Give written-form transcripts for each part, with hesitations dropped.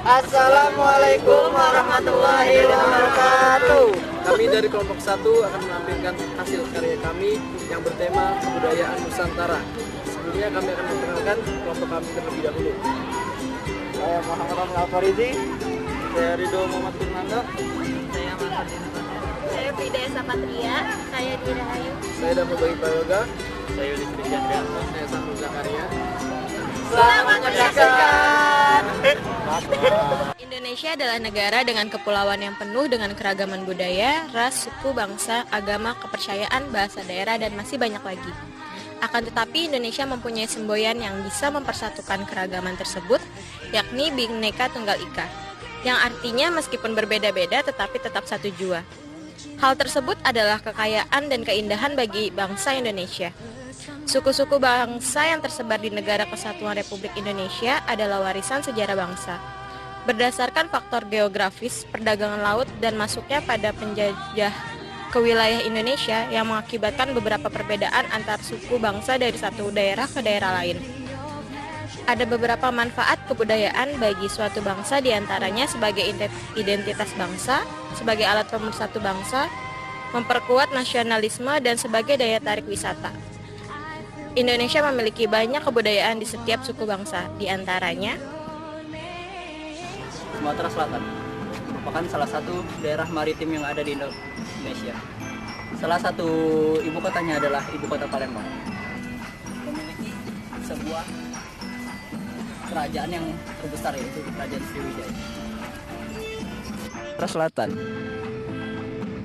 Assalamualaikum warahmatullahi wabarakatuh. Kami dari kelompok 1 akan menampilkan hasil karya kami yang bertema kebudayaan Nusantara. Sebelumnya kami akan memperkenalkan kelompok kami terlebih dahulu. Saya Muhammad Al Farizi. Saya Ridho Muhammad Fernanda. Saya Martin. Saya Frida Sapatria. Saya Dira Ayu. Saya Damu Bagi Prayoga. Saya Yudis Chandra. Saya Sambung Zakaria. Selamat menyaksikan. Indonesia adalah negara dengan kepulauan yang penuh dengan keragaman budaya, ras, suku, bangsa, agama, kepercayaan, bahasa daerah, dan masih banyak lagi. Akan tetapi Indonesia mempunyai semboyan yang bisa mempersatukan keragaman tersebut, yakni Bhinneka Tunggal Ika, yang artinya meskipun berbeda-beda tetapi tetap satu jua. Hal tersebut adalah kekayaan dan keindahan bagi bangsa Indonesia. Suku-suku bangsa yang tersebar di Negara Kesatuan Republik Indonesia adalah warisan sejarah bangsa. Berdasarkan faktor geografis, perdagangan laut, dan masuknya pada penjajah ke wilayah Indonesia yang mengakibatkan beberapa perbedaan antar suku bangsa dari satu daerah ke daerah lain. Ada beberapa manfaat kebudayaan bagi suatu bangsa, diantaranya sebagai identitas bangsa, sebagai alat pemersatu bangsa, memperkuat nasionalisme, dan sebagai daya tarik wisata. Indonesia memiliki banyak kebudayaan di setiap suku bangsa, diantaranya Sumatera Selatan merupakan salah satu daerah maritim yang ada di Indonesia. Salah satu ibu kotanya adalah ibu kota Palembang. Memiliki sebuah kerajaan yang terbesar, yaitu Kerajaan Sriwijaya. Sumatera Selatan,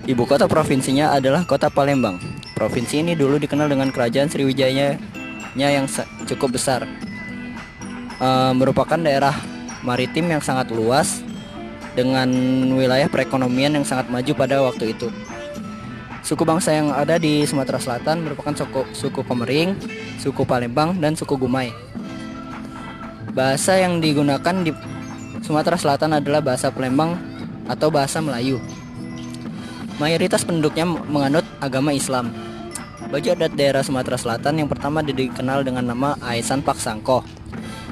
ibu kota provinsinya adalah kota Palembang. Provinsi ini dulu dikenal dengan Kerajaan Sriwijaya yang cukup besar. Merupakan daerah maritim yang sangat luas dengan wilayah perekonomian yang sangat maju pada waktu itu. Suku bangsa yang ada di Sumatera Selatan merupakan suku Komering, suku Palembang, dan suku Gumay. Bahasa yang digunakan di Sumatera Selatan adalah bahasa Palembang atau bahasa Melayu. Mayoritas penduduknya menganut agama Islam. Baju adat daerah Sumatera Selatan yang pertama dikenal dengan nama Aisan Paksangko,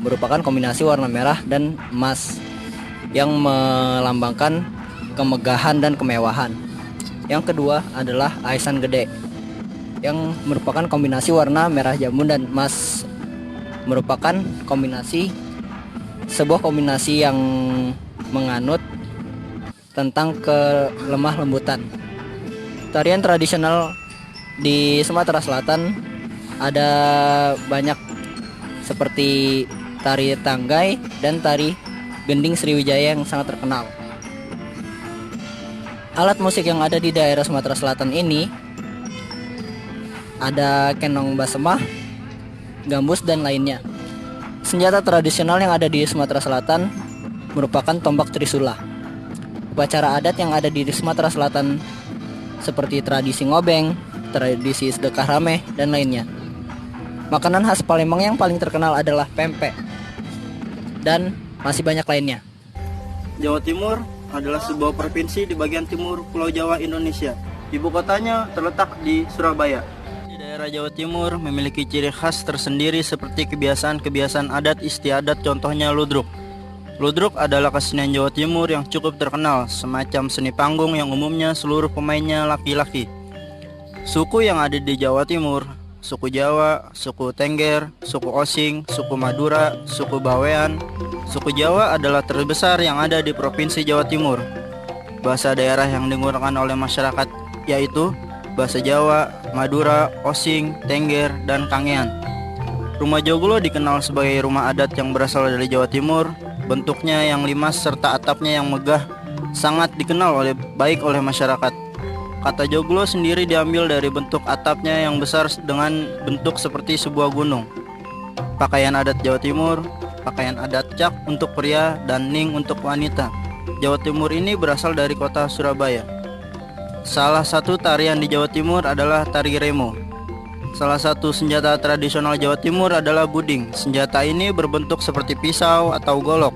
merupakan kombinasi warna merah dan emas yang melambangkan kemegahan dan kemewahan. Yang kedua adalah Aisan Gede, yang merupakan kombinasi warna merah jambu dan emas, merupakan sebuah kombinasi yang menganut tentang kelemah lembutan. Tarian tradisional di Sumatera Selatan ada banyak, seperti tari Tanggai dan tari Gending Sriwijaya yang sangat terkenal. Alat musik yang ada di daerah Sumatera Selatan ini ada kenong basemah, gambus, dan lainnya. Senjata tradisional yang ada di Sumatera Selatan merupakan tombak trisula. Upacara adat yang ada di Sumatera Selatan seperti tradisi ngobeng, tradisi sedekah rameh, dan lainnya. Makanan khas Palembang yang paling terkenal adalah pempek, dan masih banyak lainnya. Jawa Timur adalah sebuah provinsi di bagian timur Pulau Jawa, Indonesia. Ibu kotanya terletak di Surabaya. Di daerah Jawa Timur memiliki ciri khas tersendiri seperti kebiasaan-kebiasaan adat istiadat, contohnya ludruk. Ludruk adalah kesenian Jawa Timur yang cukup terkenal, semacam seni panggung yang umumnya seluruh pemainnya laki-laki. Suku yang ada di Jawa Timur, suku Jawa, suku Tengger, suku Osing, suku Madura, suku Bawean. Suku Jawa adalah terbesar yang ada di Provinsi Jawa Timur. Bahasa daerah yang digunakan oleh masyarakat yaitu bahasa Jawa, Madura, Osing, Tengger, dan Kangean. Rumah Joglo dikenal sebagai rumah adat yang berasal dari Jawa Timur. Bentuknya yang limas serta atapnya yang megah sangat dikenal baik oleh masyarakat. Kata joglo sendiri diambil dari bentuk atapnya yang besar dengan bentuk seperti sebuah gunung. Pakaian adat Jawa Timur, pakaian adat cak untuk pria dan ning untuk wanita. Jawa Timur ini berasal dari kota Surabaya. Salah satu tarian di Jawa Timur adalah tari remo. Salah satu senjata tradisional Jawa Timur adalah buding. Senjata ini berbentuk seperti pisau atau golok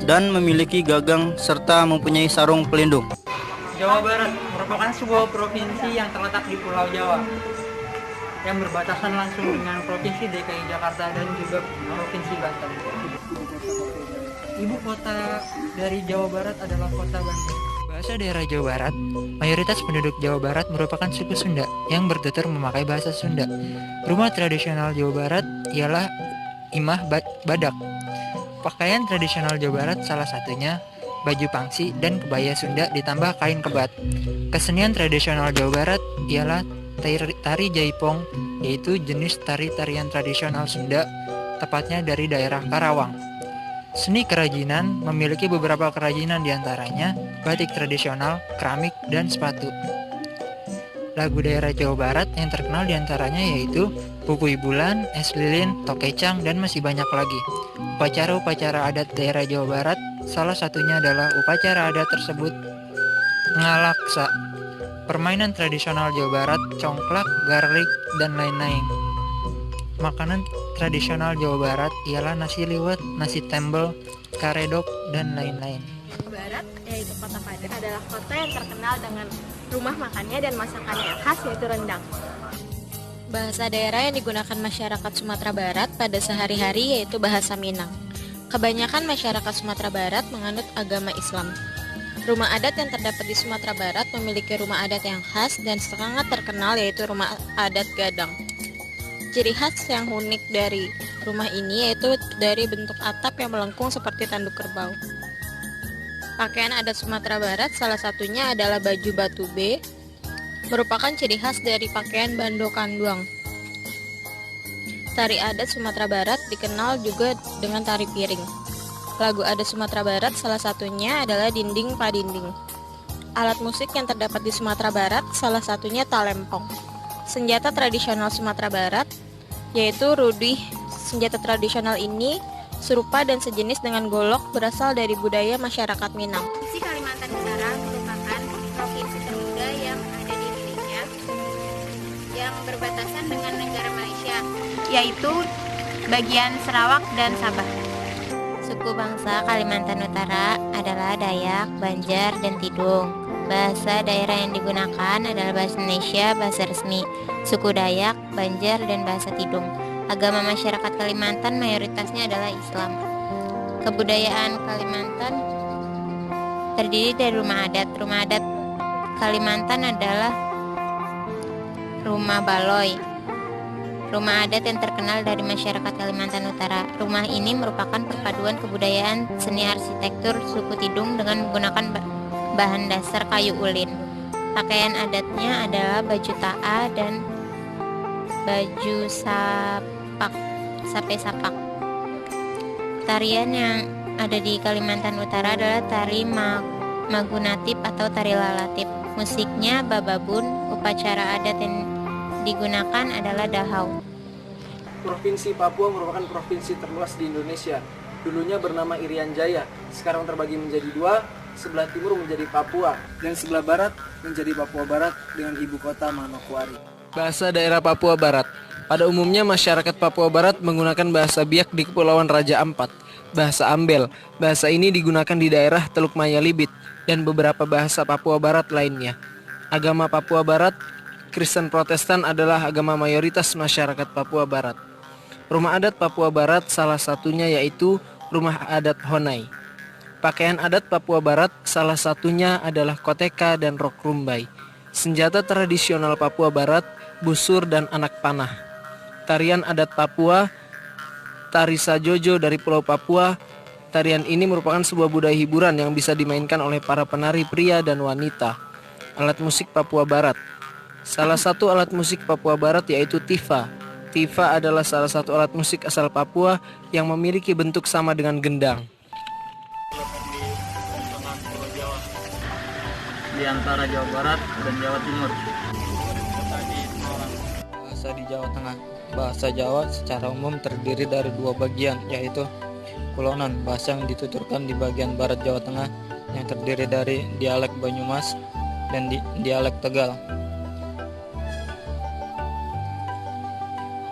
dan memiliki gagang serta mempunyai sarung pelindung. Jawa Barat merupakan sebuah provinsi yang terletak di Pulau Jawa yang berbatasan langsung dengan Provinsi DKI Jakarta dan juga Provinsi Banten. Ibu kota dari Jawa Barat adalah kota Bandung. Bahasa daerah Jawa Barat, mayoritas penduduk Jawa Barat merupakan suku Sunda yang bertutur memakai bahasa Sunda. Rumah tradisional Jawa Barat ialah imah badak. Pakaian tradisional Jawa Barat salah satunya baju pangsi dan kebaya Sunda ditambah kain kebat. Kesenian tradisional Jawa Barat ialah tari jaipong, yaitu jenis tarian tradisional Sunda, tepatnya dari daerah Karawang. Seni kerajinan memiliki beberapa kerajinan diantaranya batik tradisional, keramik, dan sepatu. Lagu daerah Jawa Barat yang terkenal diantaranya yaitu Pupui Bulan, Es Lilin, Tokecang, dan masih banyak lagi. Upacara-upacara adat daerah Jawa Barat, salah satunya adalah upacara adat tersebut Ngalaksa. Permainan tradisional Jawa Barat, congklak, garlik, dan lain-lain. Makanan tradisional Jawa Barat ialah nasi liwet, nasi tembel, karedok, dan lain-lain. Barat, yaitu Kota Padang, adalah kota yang terkenal dengan rumah makannya dan masakannya yang khas, yaitu rendang. Bahasa daerah yang digunakan masyarakat Sumatera Barat pada sehari-hari yaitu bahasa Minang. Kebanyakan masyarakat Sumatera Barat menganut agama Islam. Rumah adat yang terdapat di Sumatera Barat memiliki rumah adat yang khas dan sangat terkenal, yaitu rumah adat Gadang. Ciri khas yang unik dari rumah ini yaitu dari bentuk atap yang melengkung seperti tanduk kerbau. Pakaian adat Sumatera Barat salah satunya adalah baju batu B, merupakan ciri khas dari pakaian Bando Kanduang. Tari adat Sumatera Barat dikenal juga dengan tari piring. Lagu adat Sumatera Barat salah satunya adalah Dinding Padinding. Alat musik yang terdapat di Sumatera Barat salah satunya talempong. Senjata tradisional Sumatera Barat yaitu rudi. Senjata tradisional ini serupa dan sejenis dengan golok, berasal dari budaya masyarakat Minang. Provinsi Kalimantan Utara merupakan provinsi termuda yang ada di Indonesia yang berbatasan dengan negara Malaysia, yaitu bagian Sarawak dan Sabah. Suku bangsa Kalimantan Utara adalah Dayak, Banjar, dan Tidung. Bahasa daerah yang digunakan adalah bahasa Indonesia, bahasa resmi, suku Dayak, Banjar, dan bahasa Tidung. Agama masyarakat Kalimantan mayoritasnya adalah Islam. Kebudayaan Kalimantan terdiri dari rumah adat. Rumah adat Kalimantan adalah Rumah Baloi. Rumah adat yang terkenal dari masyarakat Kalimantan Utara. Rumah ini merupakan perpaduan kebudayaan seni arsitektur suku Tidung dengan menggunakan bahan dasar kayu ulin. Pakaian adatnya adalah baju ta'a dan baju sape sapak. Tarian yang ada di Kalimantan Utara adalah tari magunatip atau tari lalatip. Musiknya bababun. Upacara adat yang digunakan adalah dahau. Provinsi Papua merupakan provinsi terluas di Indonesia. Dulunya bernama Irian Jaya, sekarang terbagi menjadi dua. Sebelah timur menjadi Papua, dan sebelah barat menjadi Papua Barat dengan ibu kota Manokwari. Bahasa daerah Papua Barat. Pada umumnya masyarakat Papua Barat menggunakan bahasa Biak di Kepulauan Raja Ampat, bahasa Ambel. Bahasa ini digunakan di daerah Teluk Maya Libit dan beberapa bahasa Papua Barat lainnya. Agama Papua Barat, Kristen Protestan adalah agama mayoritas masyarakat Papua Barat. Rumah adat Papua Barat salah satunya yaitu Rumah Adat Honai. Pakaian adat Papua Barat salah satunya adalah koteka dan rok rumbai. Senjata tradisional Papua Barat, busur dan anak panah. Tarian adat Papua, tari sajojo dari Pulau Papua. Tarian ini merupakan sebuah budaya hiburan yang bisa dimainkan oleh para penari pria dan wanita. Alat musik Papua Barat. Salah satu alat musik Papua Barat yaitu tifa. Tifa adalah salah satu alat musik asal Papua yang memiliki bentuk sama dengan gendang. Di antara Jawa Barat dan Jawa Timur. Bahasa di Jawa Tengah. Bahasa Jawa secara umum terdiri dari dua bagian, yaitu Kulonan, bahasa yang dituturkan di bagian barat Jawa Tengah yang terdiri dari dialek Banyumas dan dialek Tegal.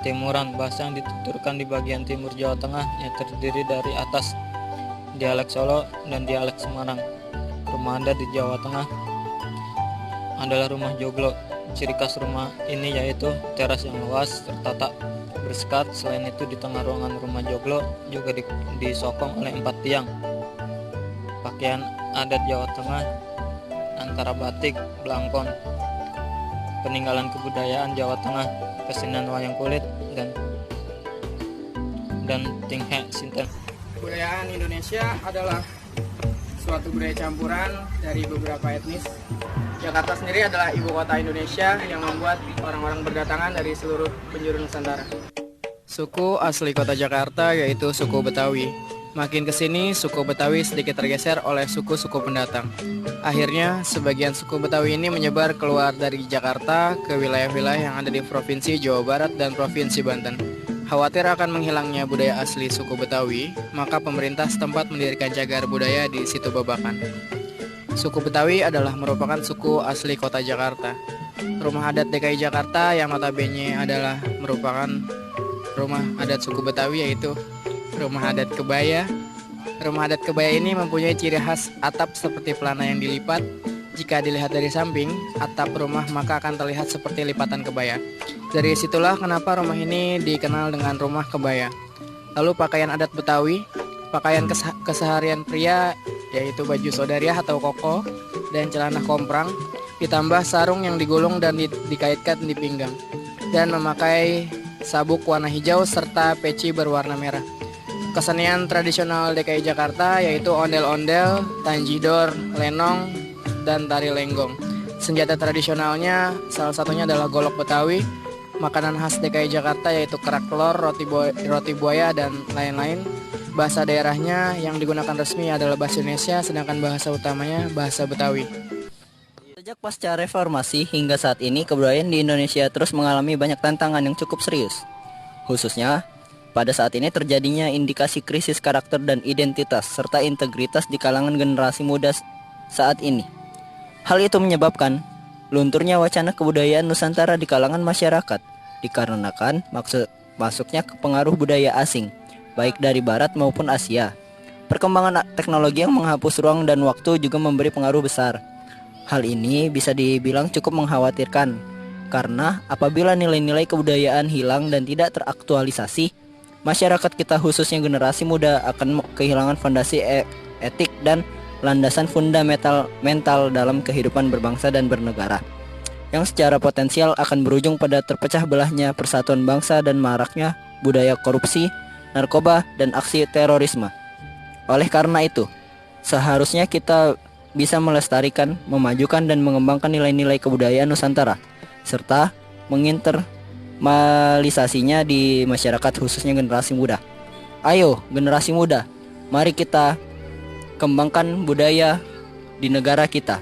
Timuran, bahasa yang dituturkan di bagian timur Jawa Tengah yang terdiri dari atas dialek Solo dan dialek Semarang. Rumah adat di Jawa Tengah adalah rumah joglo. Ciri khas rumah ini yaitu teras yang luas tertata bersekat. Selain itu di tengah ruangan rumah joglo juga disokong oleh 4 tiang. pakaian adat Jawa Tengah, antara batik, blangkon, peninggalan kebudayaan Jawa Tengah, kesenian wayang kulit, dan tinghe sinten. Kebudayaan Indonesia adalah suatu budaya campuran dari beberapa etnis. Jakarta sendiri adalah ibu kota Indonesia yang membuat orang-orang berdatangan dari seluruh penjuru Nusantara. Suku asli kota Jakarta yaitu suku Betawi. Makin kesini, suku Betawi sedikit tergeser oleh suku-suku pendatang. Akhirnya, sebagian suku Betawi ini menyebar keluar dari Jakarta ke wilayah-wilayah yang ada di Provinsi Jawa Barat dan Provinsi Banten. Khawatir akan menghilangnya budaya asli suku Betawi, maka pemerintah setempat mendirikan cagar budaya di situ Babakan. Suku Betawi adalah merupakan suku asli kota Jakarta. Rumah adat DKI Jakarta yang notabene adalah merupakan rumah adat suku Betawi yaitu rumah adat kebaya. Rumah adat kebaya ini mempunyai ciri khas atap seperti pelana yang dilipat. Jika dilihat dari samping, atap rumah maka akan terlihat seperti lipatan kebaya. Dari situlah kenapa rumah ini dikenal dengan rumah kebaya. Lalu pakaian adat Betawi, pakaian keseharian pria yaitu baju sodariah atau koko dan celana komprang, ditambah sarung yang digulung dan dikaitkan di pinggang, dan memakai sabuk warna hijau serta peci berwarna merah. Kesenian tradisional DKI Jakarta yaitu ondel-ondel, tanjidor, lenong, dan tari lenggong. Senjata tradisionalnya salah satunya adalah golok Betawi. Makanan khas DKI Jakarta yaitu kerak telur, roti buaya, dan lain-lain. Bahasa daerahnya yang digunakan resmi adalah bahasa Indonesia, sedangkan bahasa utamanya bahasa Betawi. Sejak pasca reformasi hingga saat ini, kebudayaan di Indonesia terus mengalami banyak tantangan yang cukup serius. Khususnya, pada saat ini terjadinya indikasi krisis karakter dan identitas, serta integritas di kalangan generasi muda saat ini. Hal itu menyebabkan lunturnya wacana kebudayaan Nusantara di kalangan masyarakat, dikarenakan masuknya pengaruh budaya asing, baik dari Barat maupun Asia. Perkembangan teknologi yang menghapus ruang dan waktu juga memberi pengaruh besar. Hal ini bisa dibilang cukup mengkhawatirkan, karena apabila nilai-nilai kebudayaan hilang dan tidak teraktualisasi, masyarakat kita khususnya generasi muda akan kehilangan fondasi etik dan landasan fundamental mental dalam kehidupan berbangsa dan bernegara, yang secara potensial akan berujung pada terpecah belahnya persatuan bangsa dan maraknya budaya korupsi, narkoba, dan aksi terorisme. Oleh karena itu, seharusnya kita bisa melestarikan, memajukan, dan mengembangkan nilai-nilai kebudayaan Nusantara, serta menginternalisasinya di masyarakat khususnya generasi muda. Ayo generasi muda, mari kita kembangkan budaya di negara kita.